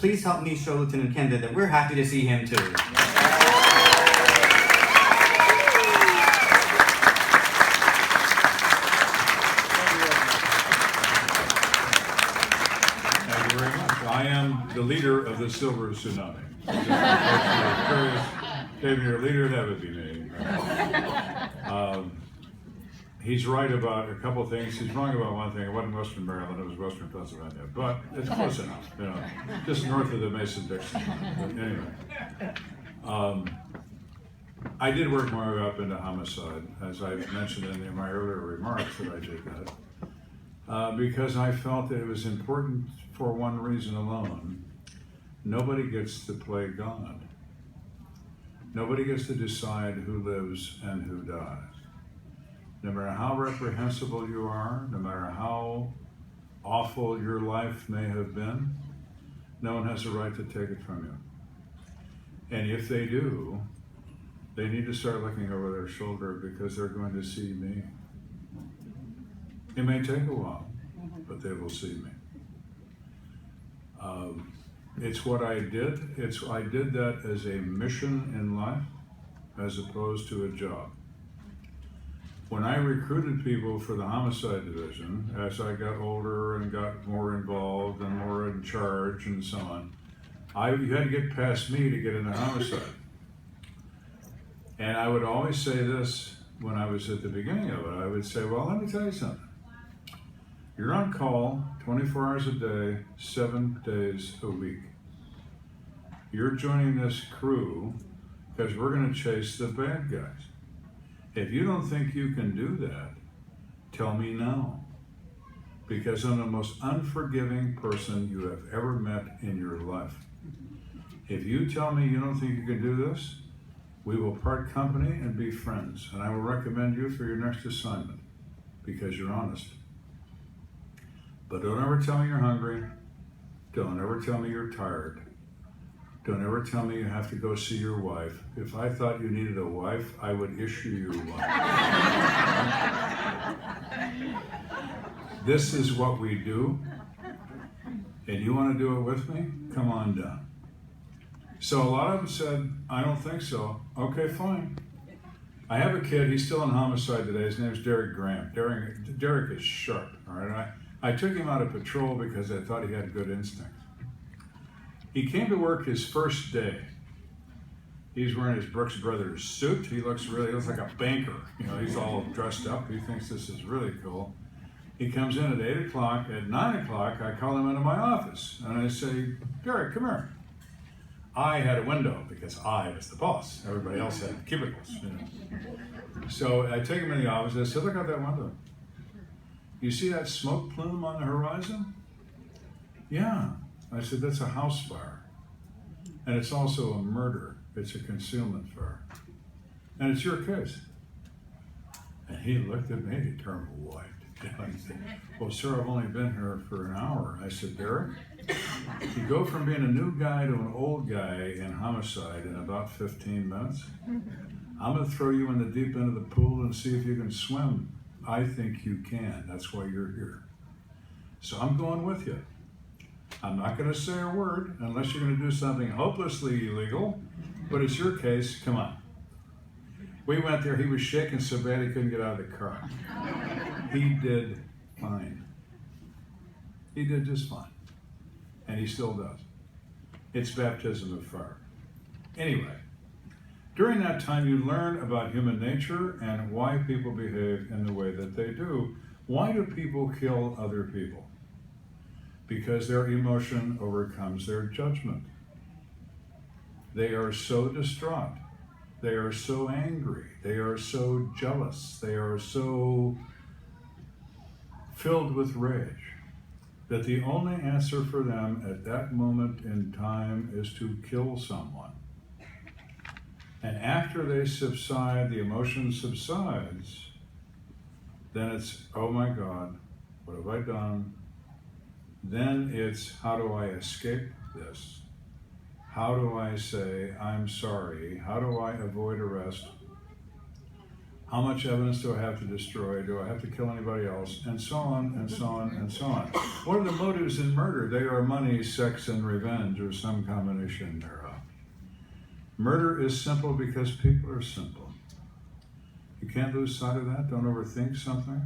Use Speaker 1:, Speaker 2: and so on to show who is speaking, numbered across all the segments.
Speaker 1: please help me show Lieutenant Kenda that we're happy to see him too.
Speaker 2: Thank you very much. I am the leader of the Silver Tsunami. If you're a leader, that would be me. He's right about a couple things. He's wrong about one thing. It wasn't Western Maryland, it was Western Pennsylvania. But it's close enough, you know, just north of the Mason-Dixon line. But anyway, I did work my way up into homicide, as I mentioned in my earlier remarks that I did that, because I felt that it was important for one reason alone. Nobody gets to play God. Nobody gets to decide who lives and who dies. No matter how reprehensible you are, no matter how awful your life may have been, no one has a right to take it from you. And if they do, they need to start looking over their shoulder because they're going to see me. It may take a while, but they will see me. It's what I did. I did that as a mission in life as opposed to a job. When I recruited people for the homicide division, as I got older and got more involved and more in charge and so on, you had to get past me to get into homicide. And I would always say this when I was at the beginning of it. I would say, well, let me tell you something. You're on call 24 hours a day, 7 days a week. You're joining this crew because we're going to chase the bad guys. If you don't think you can do that, tell me now. Because I'm the most unforgiving person you have ever met in your life. If you tell me you don't think you can do this, we will part company and be friends. And I will recommend you for your next assignment because you're honest. But don't ever tell me you're hungry. Don't ever tell me you're tired. Don't ever tell me you have to go see your wife. If I thought you needed a wife, I would issue you one. This is what we do. And you want to do it with me? Come on down. So a lot of them said, I don't think so. Okay, fine. I have a kid, he's still in homicide today. His name's Derek Graham. Derek is sharp, all right? I took him out of patrol because I thought he had good instincts. He came to work his first day. He's wearing his Brooks Brothers suit. He looks like a banker. You know, he's all dressed up. He thinks this is really cool. He comes in at 8 o'clock. At 9 o'clock, I call him into my office. And I say, Derek, come here. I had a window because I was the boss. Everybody else had cubicles. You know. So I take him in the office. I said, look out that window. You see that smoke plume on the horizon? Yeah. I said, that's a house fire. And it's also a murder. It's a concealment fire. And it's your case. And he looked at me, he turned white. He said, well, sir, I've only been here for an hour. I said, Derek, you go from being a new guy to an old guy in homicide in about 15 minutes. I'm going to throw you in the deep end of the pool and see if you can swim. I think you can. That's why you're here. So I'm going with you. I'm not going to say a word unless you're going to do something hopelessly illegal, but it's your case. Come on. We went there. He was shaking so bad he couldn't get out of the car. He did fine. He did just fine. And he still does. It's baptism of fire. Anyway, during that time you learn about human nature and why people behave in the way that they do. Why do people kill other people? Because their emotion overcomes their judgment. They are so distraught. They are so angry. They are so jealous. They are so filled with rage that the only answer for them at that moment in time is to kill someone. And after they subside, the emotion subsides, then it's, oh my God, what have I done? Then it's, how do I escape this? How do I say, I'm sorry? How do I avoid arrest? How much evidence do I have to destroy? Do I have to kill anybody else? And so on, and so on, and so on. What are the motives in murder? They are money, sex, and revenge, or some combination thereof. Murder is simple because people are simple. You can't lose sight of that. Don't overthink something.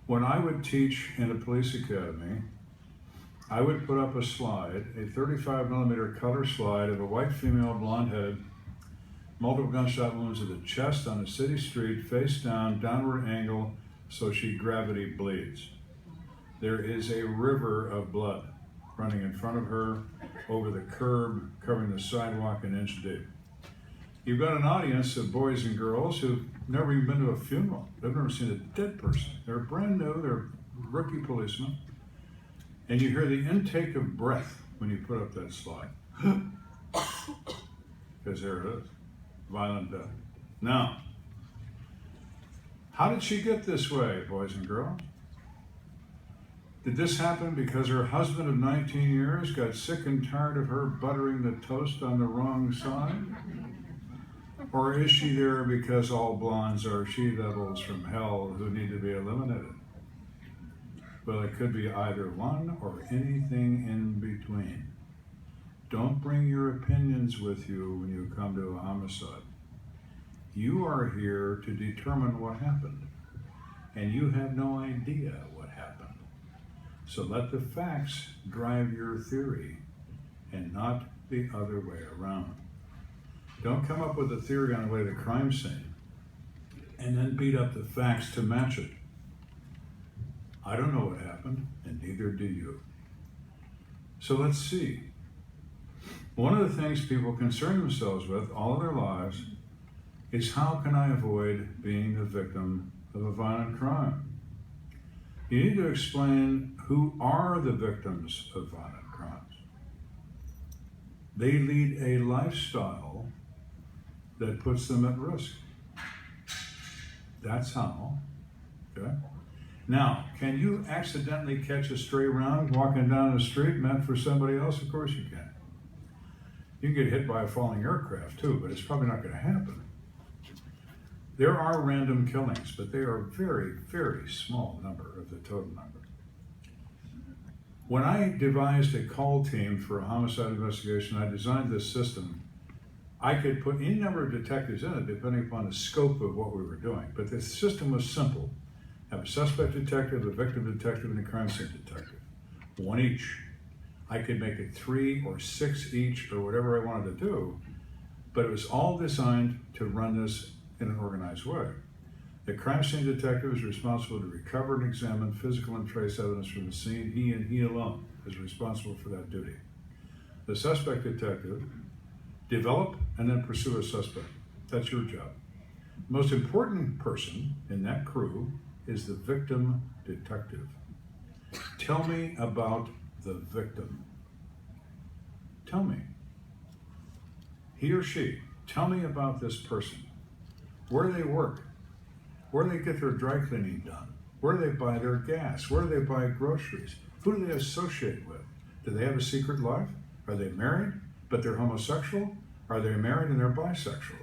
Speaker 2: When I would teach in a police academy, I would put up a slide, a 35 millimeter color slide of a white female, blonde-headed, multiple gunshot wounds to the chest on a city street, face down, downward angle, so she gravity bleeds. There is a river of blood running in front of her, over the curb, covering the sidewalk an inch deep. You've got an audience of boys and girls who've never even been to a funeral. They've never seen a dead person. They're brand new, they're rookie policemen. And you hear the intake of breath when you put up that slide. Because there it is. Violent death. Now, how did she get this way, boys and girls? Did this happen because her husband of 19 years got sick and tired of her buttering the toast on the wrong side? Or is she there because all blondes are she-devils from hell who need to be eliminated? Well, it could be either one or anything in between. Don't bring your opinions with you when you come to a homicide. You are here to determine what happened, and you have no idea what happened. So let the facts drive your theory and not the other way around. Don't come up with a theory on the way to the crime scene and then beat up the facts to match it. I don't know what happened, and neither do you. So let's see. One of the things people concern themselves with all their lives is, how can I avoid being the victim of a violent crime? You need to explain who are the victims of violent crimes. They lead a lifestyle that puts them at risk. That's how. Okay? Now, can you accidentally catch a stray round walking down the street meant for somebody else? Of course you can. You can get hit by a falling aircraft too, but it's probably not going to happen. There are random killings, but they are a very, very small number of the total number. When I devised a call team for a homicide investigation, I designed this system. I could put any number of detectives in it depending upon the scope of what we were doing, but the system was simple. Have a suspect detective, a victim detective, and a crime scene detective. One each. I could make it 3 or 6 each or whatever I wanted to do, but it was all designed to run this in an organized way. The crime scene detective is responsible to recover and examine physical and trace evidence from the scene. He and he alone is responsible for that duty. The suspect detective, develop and then pursue a suspect. That's your job. The most important person in that crew is the victim detective. Tell me about the victim. Tell me. He or she. Tell me about this person. Where do they work? Where do they get their dry cleaning done? Where do they buy their gas? Where do they buy groceries? Who do they associate with? Do they have a secret life? Are they married, but they're homosexual? Are they married and they're bisexual?